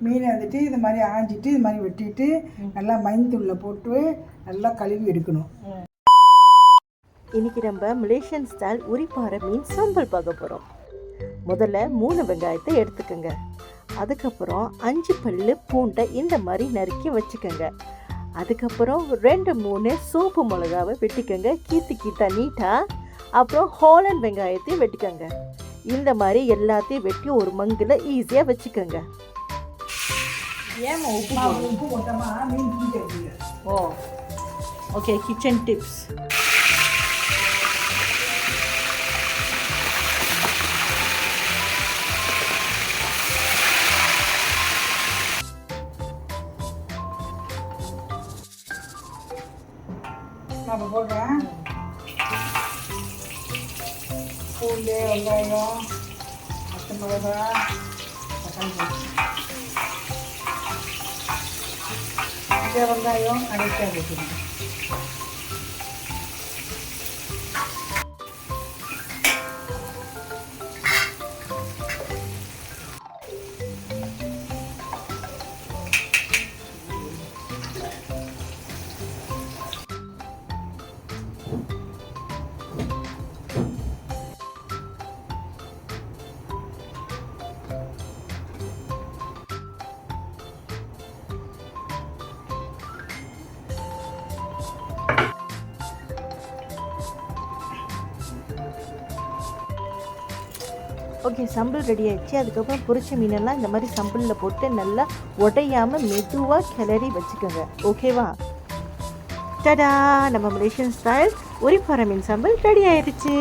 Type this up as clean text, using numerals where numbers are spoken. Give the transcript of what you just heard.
மீனை வந்துட்டு இது மாதிரி ஆஞ்சிட்டு இது மாதிரி வெட்டிட்டு நல்லா மஞ்சத்தூளில் போட்டு நல்லா கழுவி எடுக்கணும். இன்றைக்கி நம்ம மலேசியன் ஸ்டைல் உரிப்பாறை மீன் சாம்பல் பார்க்க போகிறோம். முதல்ல 3 வெங்காயத்தை எடுத்துக்கோங்க. அதுக்கப்புறம் 5 பல்லு பூண்டை இந்த மாதிரி நறுக்கி வச்சுக்கோங்க. அதுக்கப்புறம் 2-3 சோப்பு மிளகாவை வெட்டிக்கோங்க, கீத்தா நீட்டாக. அப்புறம் ஹாலண்ட் வெங்காயத்தையும் வெட்டிக்கோங்க. இந்த மாதிரி எல்லாத்தையும் வெட்டி ஒரு மங்கில் ஈஸியாக வச்சுக்கோங்க. ஏமா உப்பு போட்டோமா மீன் பிடிக்கிறது. ஓ ஓகே, கிச்சன் டிப்ஸ். நான் போடுறேன். பூண்டு, வெங்காயம், பச்சை மிளகா, தக்காளி, இந்த வெங்காயம் அரைச்சாக வைக்கணும். ஓகே, சம்பல் ரெடி ஆகிடுச்சு. அதுக்கப்புறம் பொரிச்ச மீனெல்லாம் இந்த மாதிரி சம்பலில் போட்டு நல்லா உடையாமல் மெதுவாக கிளறி வச்சுக்கோங்க. ஓகேவா? டடா, நம்ம மலேசியன் ஸ்டைல் உரிப்பாறை மீன் சம்பல் ரெடி ஆயிடுச்சு.